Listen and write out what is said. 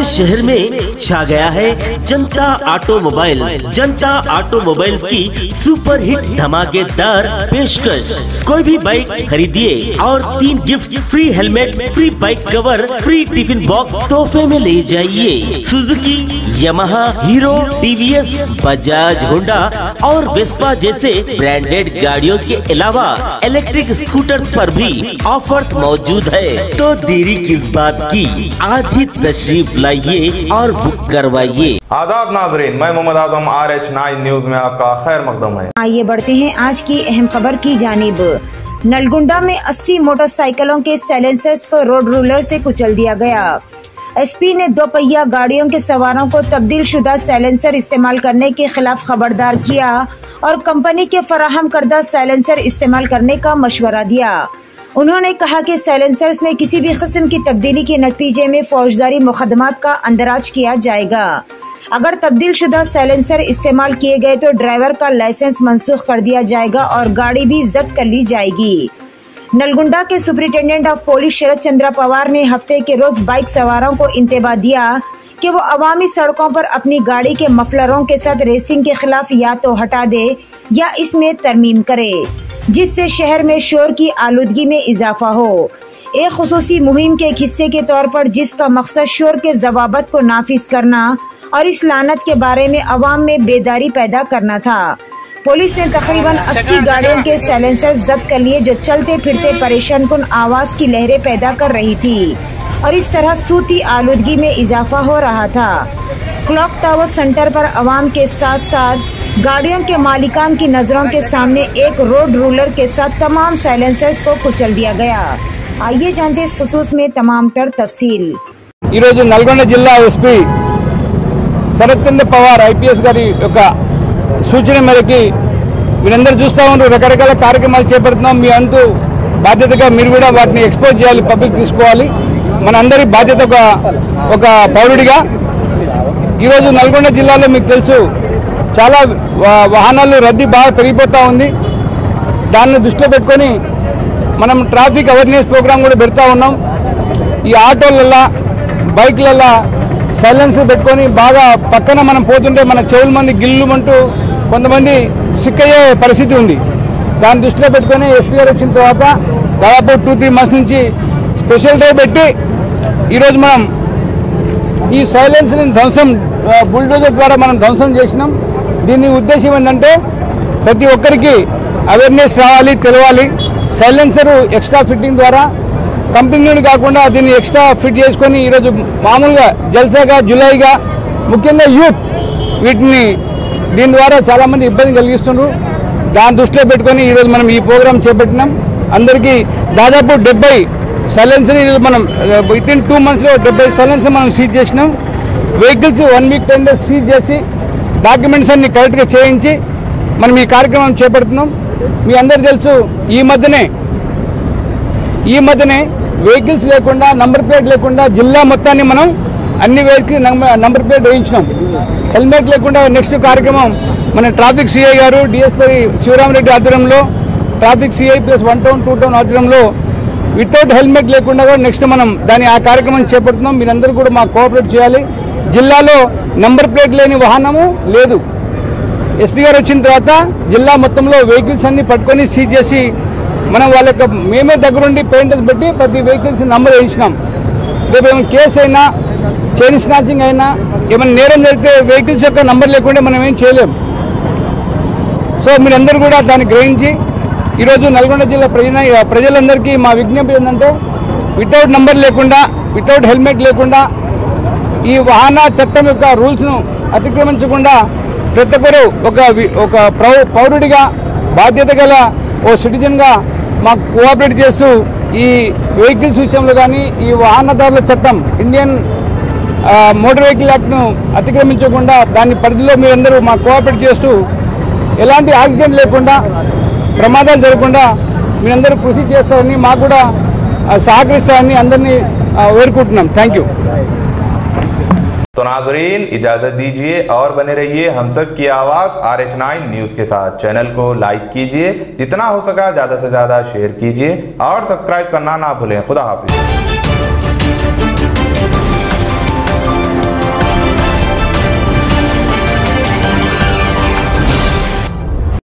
हमारे शहर में छा गया है जनता ऑटोमोबाइल। जनता ऑटोमोबाइल की सुपर हिट धमाकेदार पेशकश। कोई भी बाइक खरीदिए और 3 gift, free helmet, free bike cover, free tiffin box तोहफे में ले जाइए। Suzuki, Yamaha, hero, TVS, Bajaj, Honda और वेस्पा जैसे ब्रांडेड गाड़ियों के अलावा इलेक्ट्रिक स्कूटर्स पर भी ऑफर्स मौजूद है। तो देरी किस बात की, आज ही तशरीफ लाइए और बुक करवाइए। आदाब नाजरीन, मैं मोहम्मद आजम, RH9 न्यूज में आपका खैर मकदम है। आइए बढ़ते हैं आज की अहम खबर की जानिब। नलगुंडा में 80 मोटरसाइकिलों के साइलेंसर्स को रोड रूलर से कुचल दिया गया। एसपी ने 2 पहिया गाड़ियों के सवारों को तब्दील शुदा साइलेंसर इस्तेमाल करने के खिलाफ खबरदार किया और कंपनी के फराहम करदा साइलेंसर इस्तेमाल करने का मशवरा दिया। उन्होंने कहा कि साइलेंसर्स में किसी भी किस्म की तब्दीली के नतीजे में फौजदारी मुकदमात का अंदराज किया जाएगा। अगर तब्दील शुदा साइलेंसर इस्तेमाल किए गए तो ड्राइवर का लाइसेंस मंसूख कर दिया जाएगा और गाड़ी भी जब्त कर ली जाएगी। नलगुंडा के सुपरिटेंडेंट ऑफ पुलिस शरद चंद्र पवार ने हफ्ते के रोज बाइक सवारों को इंतबाह दिया कि वो अवामी सड़कों पर अपनी गाड़ी के मफलरों के साथ रेसिंग के खिलाफ या तो हटा दे या इसमें तरमीम करे, जिससे शहर में शोर की आलूदगी में इजाफा हो। एक खुसूसी मुहिम के एक हिस्से के तौर पर जिसका मकसद शोर के जवाबत को नाफिज करना और इस लानत के बारे में अवाम में बेदारी पैदा करना था। पुलिस ने तकरीबन 80 गाड़ियों के साइलेंसर जब्त कर लिए जो चलते फिरते परेशान कुन आवाज की लहरें पैदा कर रही थी और इस तरह सूती आलूदगी में इजाफा हो रहा था। क्लॉक टावर सेंटर पर अवाम के साथ साथ गाड़ियों के मालिकान की नजरों के सामने एक रोड रूलर के साथ तमाम साइलेंसर्स को कुचल दिया गया। आइए जानते इस खुसूस में तमाम तर तफसील। नल्गొండ जिला एसपी शरद चंद्र पवार IPS గారి యొక్క సూచన మేరకు మీరందరూ చూస్తూ ఉన్నారు, రకరకాల కార్యక్రమాలు చేపడుతున్నాం। మీ అంతు బాధ్యతగా మీరు కూడా వాటిని ఎక్స్పోజ్ చేయాలి, పబ్లిక్ తీసుకోవాలి। మన అందరి బాధ్యత ఒక పౌరుడిగా ఈరోజు నల్గొండ జిల్లాలో మీకు తెలుసు చాలా వాహనాలు రద్దీ బాగా పెరిగిపోతూ ఉంది। దాన్ని దృష్టిలో పెట్టుకొని మనం ట్రాఫిక్ అవేర్నెస్ ప్రోగ్రామ్ కూడా పెడతా ఉన్నాం। ఈ ఆటోలల్లో బైక్లల్లో సైలెన్సర్ పెట్టుకొని బాగా పక్కన మనం పోతుంటే మన చెవుల మంది గిల్లుమంటూ కొంతమంది సిక్కయ్యే పరిస్థితి ఉంది। దాన్ని దృష్టిలో పెట్టుకొని ఎస్పీ గారు వచ్చిన తర్వాత దాదాపు 2-3 మంత్స్ నుంచి స్పెషల్ డ్రైవ్ పెట్టి ఈరోజు మనం ఈ సైలెన్స్ని ధ్వంసం బుల్డోజర్ ద్వారా మనం ధ్వంసం చేసినాం। దీని ఉద్దేశం ఏంటంటే ప్రతి ఒక్కరికి అవేర్నెస్ రావాలి, తెలవాలి। సైలెన్సర్ ఎక్స్ట్రా ఫిట్టింగ్ ద్వారా కంపెనీ నుండి కాకుండా దీన్ని ఎక్స్ట్రా ఫిట్ చేసుకొని ఈరోజు మామూలుగా జల్సాగా జులైగా ముఖ్యంగా యూత్ వీటిని దీని ద్వారా చాలామంది ఇబ్బంది కలిగిస్తున్నారు। దాన్ని దృష్టిలో పెట్టుకొని ఈరోజు మనం ఈ ప్రోగ్రాం చేపట్టినాం। అందరికీ దాదాపు 70 సైలెన్సర్ ఈరోజు మనం వితిన్ 2 మంత్స్లో 70 సైలెన్సర్ మనం సీజ్ చేసినాం। వెహికల్స్ 1 వీక్ 10 డేస్ సీజ్ చేసి డాక్యుమెంట్స్ అన్ని కరెక్ట్గా చేయించి మనం ఈ కార్యక్రమం చేపడుతున్నాం। మీ అందరికీ తెలుసు ఈ మధ్యనే వెహికల్స్ లేకుండా నంబర్ ప్లేట్ లేకుండా జిల్లా మొత్తాన్ని మనం అన్ని వెహికల్ నంబర్ ప్లేట్ వేయించినాం। హెల్మెట్ లేకుండా నెక్స్ట్ కార్యక్రమం మన ట్రాఫిక్ సిఐ గారు డిఎస్పీ శివరామరెడ్డి ఆధ్వర్యంలో traffic CI plus 1 town 2 town ఆధ్వర్యంలో వితౌట్ హెల్మెట్ లేకుండా కూడా నెక్స్ట్ మనం ఆ కార్యక్రమం చేపడుతున్నాం। మీరందరూ కూడా మాకు కోఆపరేట్ చేయాలి। జిల్లాలో నంబర్ ప్లేట్ లేని వాహనము లేదు। ఎస్పీ గారు వచ్చిన తర్వాత జిల్లా మొత్తంలో వెహికల్స్ అన్ని పట్టుకొని సీజ్ చేసి మనం వాళ్ళకి మేమే దగ్గరుండి పెయింటర్స్ పెట్టి ప్రతి వెహికల్స్ నంబర్ వేయించినాం। రేపు ఏమైనా కేసు అయినా చైన్ స్నాచింగ్ అయినా ఏమైనా నేరం జరిగితే వెహికల్స్ యొక్క నంబర్ లేకుండా మనం ఏం చేయలేం। సో మీరందరూ కూడా దాన్ని గ్రహించి ఈరోజు నల్గొండ జిల్లా ప్రజలందరికీ మా విజ్ఞప్తి ఏంటంటే వితౌట్ నంబర్ లేకుండా వితౌట్ హెల్మెట్ లేకుండా ఈ వాహన చట్టం యొక్క రూల్స్ను అతిక్రమించకుండా ప్రతి ఒక్కరూ ఒక పౌరుడిగా బాధ్యత గల ఓ సిటిజన్గా మాకు కోఆపరేట్ చేస్తూ ఈ వెహికల్స్ విషయంలో కానీ ఈ వాహనదారుల చట్టం ఇండియన్ మోటార్ వెహికల్ యాక్ట్ను అతిక్రమించకుండా దాని పరిధిలో మీరందరూ మాకు కోఆపరేట్ చేస్తూ ఎలాంటి యాక్సిడెంట్ లేకుండా ప్రమాదాలు జరగకుండా మీరందరూ కృషి చేస్తారని మాకు కూడా सहकरिस्तारनी अंदरनी वेरुकुंటున్నాం। Thank you. तो नाजरीन इजाजत दीजिए और बने रहिए हम सब की आवाज RH9 न्यूज के साथ। चैनल को लाइक कीजिए, जितना हो सका ज्यादा से ज्यादा शेयर कीजिए और सब्सक्राइब करना ना भूलें। खुदा हाफिज।